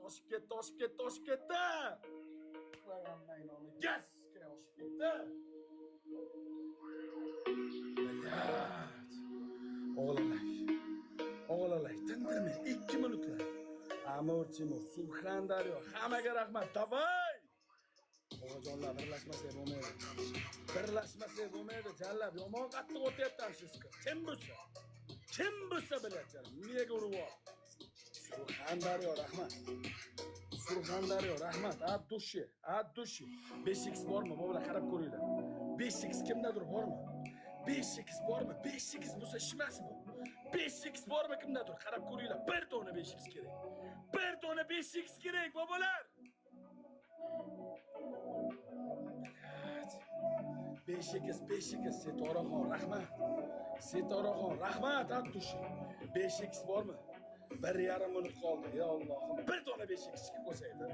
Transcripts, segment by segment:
oshib ketdi. Qo'yamay nomi gasga oshib ketdi. O'g'lalay, tindirmay 2 minutlar. Amir Timur, Surxondaryo, hammaga rahmat. Davay! O'g'ajonlar birlashmasak bo'lmaydi. Jallab yomon qattiq o'tyapti sizga. Kim bo'lsa biladi. Nega urib? Surxondaryo, rahmat. Addushi. 5x bormi? Bo'la qarab ko'ringlar. 5x kimdadir bormi? 5x bormi? 5x bo'lsa ishmasmi? 5x bormi kimdadir? Qarab ko'ringlar. Bir dona 5x kerak. Bir dona 5x kerak, bobolar. 5x Setoraxon, rahmat. Addushi. 5x bormi? 1,5 minut qoldi. Ya Allohim. Bir dona 5x chiqib qo'ysaydi.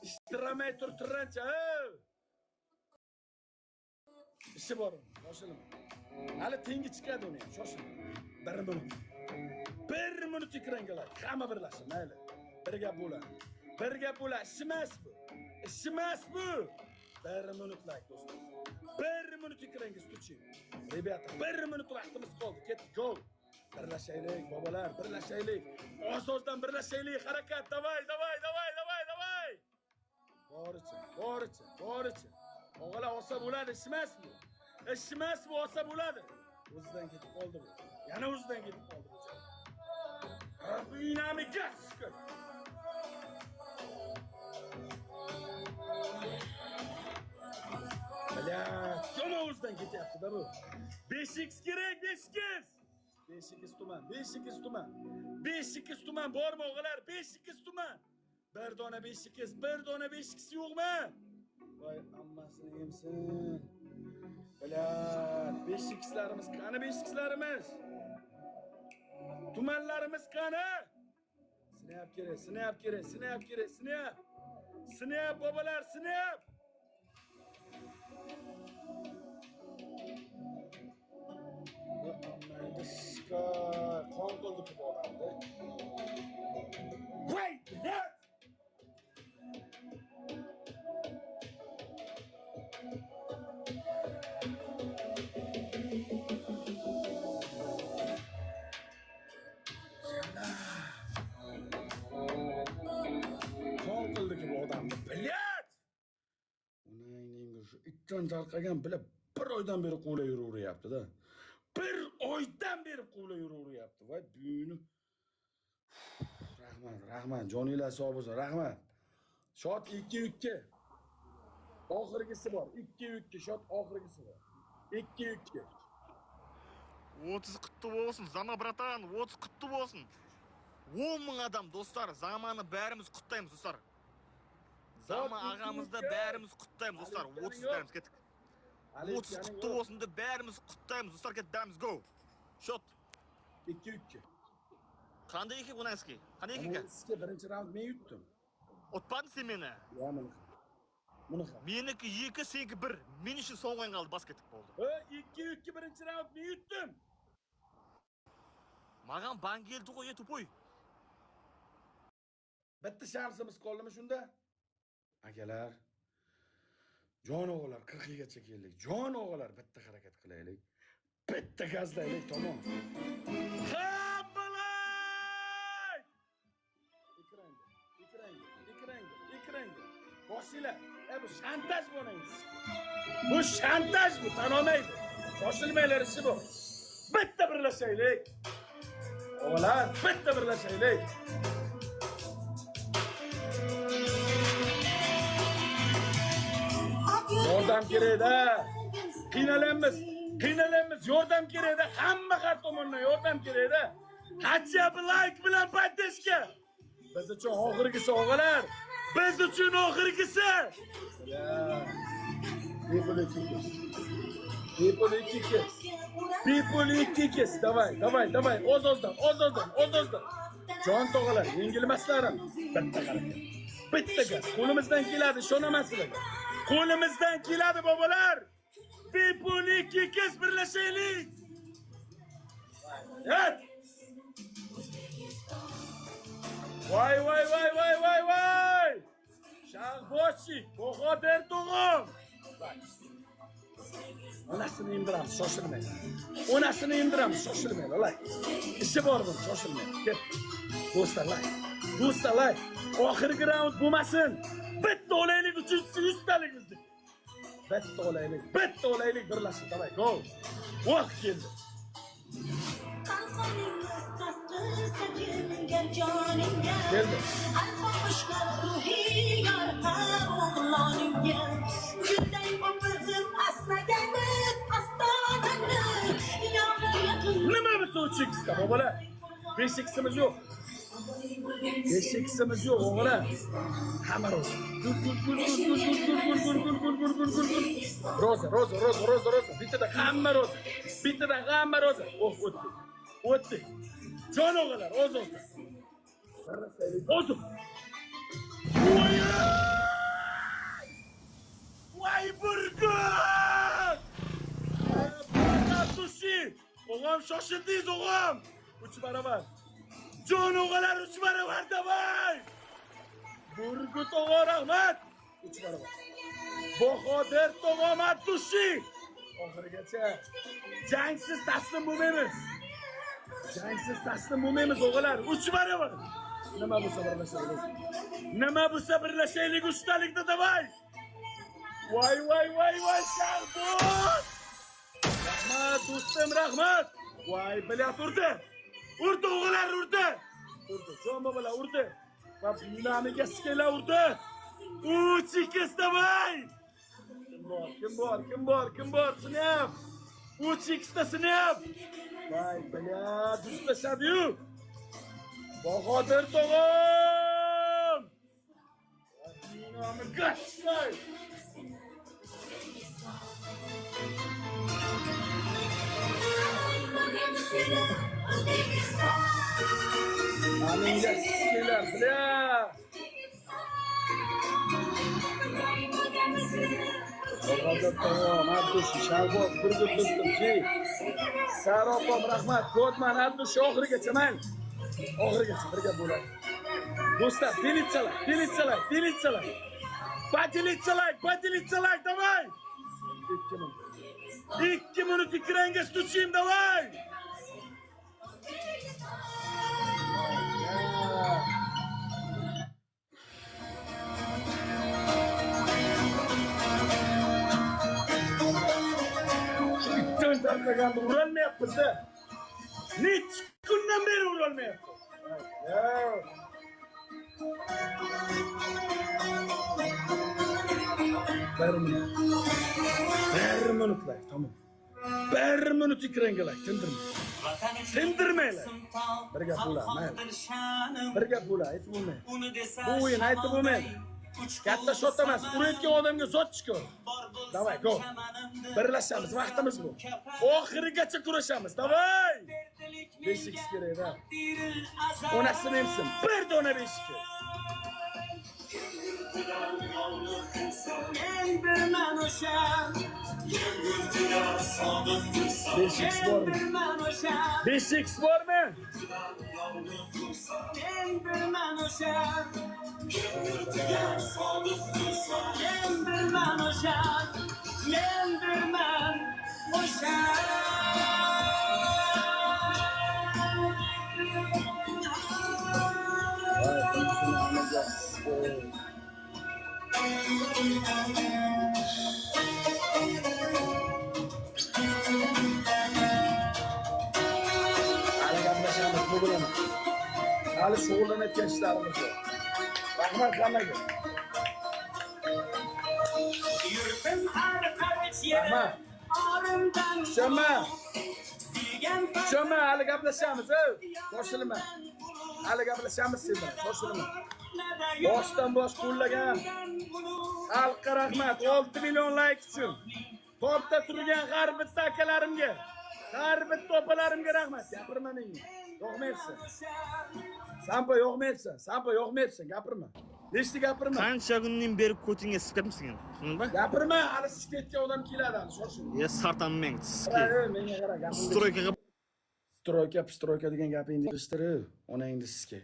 Ishtiramay tur tirancha. Ishi bor, shoshilma. Hali tengi chiqadi uni, shoshilma. 1 minut. 1 minut ekranga lay. Hamma birlashsin, mayli. Bir gap bo'ladi. Ishmas bu. 1 minut lay do'stlar. 1 minut ekranga tuting. Rебята, 1 minut vaqtimiz qoldi. Ketdik, go. Birlashaylik, bobolar, birlashaylik. Oz-ozdan birlashaylik. Harakat, davay. Boricha. O'g'lar olsa bo'ladi, ishmas bu olsa bo'ladi. O'zidan ketib qoldi bu. Yana o'zidan ketib qoldi bu. Rabbinami gaskir. Yomon o'zidan ketyapti-da bu. 5x kerak, 5x. 5x tuman bormi o'g'lar? 5x tuman. Bir dona 5x yo'qmi? Voy, ammasini yemsin. Bilat, 5xlarimiz qani 5xlarimiz? Tumanlarimiz qani? Sinab kerak. Sinab bobolar, sinab. Qon qildi bu odamni. Wait, what? Qon qildi bu odamni. Bilat! Unayning shu itdan tarqagan bilib 1 oydan beri qo'la yuraveryapti-da. 1 oydan beri qo'la yuraveryapti. Voy, buyuni. Rahmat, joninglar sog' bo'lsin. Rahmat. Shot 2-2. Oxirgisi bor. 2-2 shot oxirgisi bor. 2-2. 30 qutlu bo'lsin, Zama bratan, 30 qutlu bo'lsin. 10 ming odam do'stlar, Zamani bәрimiz qutlaymiz do'stlar. Zama ag'amizda bәрimiz qutlaymiz do'stlar. 30 beramiz ketdik. 30 qutlu bo'lsin deb bәрimiz qutlaymiz do'stlar, ketamiz, go. Shot 2-2. Qanday ekan Unaski? Qanday ekan? Sizga birinchi raund men yutdim. O'tmading sen meni. Ya Bunaqha. Meniki 2, seniki 1. Men uchun so'ng o'yin qoldi, basket bo'ldi. 2-2 birinchi raund men yutdim. Ma'g'am bangeldi qo'y, to'poy. Bitta shansimiz qoldimi shunda? Akalar, jon o'g'lar 40 gacha keldik. Jon o'g'lar bitta harakat qilaylik. Bitta gazlaylik, tamom. Hammalay! Ekranga. Boshinglar. Bu shantaj bo'lingiz. Bu shantaj bu, tan olmaydi. Shoshilmanglar, ishi bor. Bitta birlashaylik. O'g'lar, bitta birlashaylik. Yordam kerak-da. Qiynalamiz. Yordam kerak-da. Hamma har tomondan yordam kerak-da. Qancha like bilan poddeska. Biz uchun oxirgisi o'g'lar. Biz uchun oxirgisi. People ikki. Davay. Oz-ozdan. Jon tog'alar, yengilmaslarim. Bitta harakat. Bitta gaz. Qo'limizdan keladi, ishonamasizlar. Qo'limizdan keladi, bobolar. People ikki birlashaylik. Shagboshi, Bahodir tog'am. Onasini indiramiz, shoshilmaydi. Onasini indiramiz, shoshilmaydi. Olay. Ishi bor bu, shoshilmaydi. Ket. Do'stlar, oxirgi raund bo'lmasin. Bitta olaylik, uchinchisi 100 talik bizdik. Bitta olaylik, birlashib, davay, go. Vaqt keldi. Geldi. Nima bu so'chiksta bobolar? 5x'imiz yo'q. 5x'imiz yo'q o'g'lar. Hamma roza. Roza. Bittada hamma roza. O'tdi. Jon o'g'lar, o'z. Voy burgut! Sushi! O'g'am shoshildingiz o'g'am. 3 barobar. Jon o'g'lar 3 barobar davay. Burgut o'g'a rahmat. 3 barobar. Bahodir tog'am Sushi. Oxirigacha jangsiz taslim bo'lmaymiz. O'g'lar, 3 barobar. Nima bo'lsa birlashaylik, ustalikda davay. Voy, Shahboz! Rahmat, do'stim, rahmat. Voy, bilat urdi. Urdi o'g'lar, urdi. Jon bobolar urdi. Va namiga skela urdi. 3x davay. Kim bor? Sinab. 3x da sinab. Voy, bilat, ushlashadi-yu. Bahodir tog'am! Nomi gashday! Aminga sizlar, bля! Bahodir tog'am, Abdush, Shahboz, Burgut do'stimchi. Sarobom rahmat, Kodman, Abdush oxirigacha men. Oxirigacha birga bo'ladi. Do'stlar, delitsalar. Поделитsalar, давай. 2 minut ekranga stuchim, давай. Tarqaganda urolmayapmiz-da. Necha kundan beri urolmayapmiz. Bir minutlar, tamam. 1 minut ekrangalar, tindirmaylar. Bir gap bo'lar, aytib bo'lmaydi. Bu o'yin aytib bo'lmaydi. Katta shot emas, urayotgan odamga zot chiqadi. Davay, go. Birlashamiz, vaqtimiz bu. Oxirigacha kurashamiz, davay. 5x kerak-da. Onasini emsin, bir dona 5 kerak. Beşik spor mu? Beşik spor mu? Hali shug'ullanayotgan ishlarimiz bor. Rahmat hammaga. Rahmat. Shoma, hali gaplashamiz, shoshilma. Hali gaplashamiz sizlar, shoshilma. Boshdan bosh qo'llagan xalqqa rahmat, 6 million like uchun. Topda turgan har bitta akalarimga, har bitta opalarimga rahmat. Gapirma menga. Yo'qmayapsan. Sampo yo'qmayapsan, gapirma. Nechta gapirma. Qancha kundan beri ko'tingga siqibmisan, tushundingmi? Gapirma, hali siz ketgan odam keladi, shoshil. Sartanmang, Menga qara, gapirma. Stroyka Stroyka degan gapingni qistirib, onangni sizga.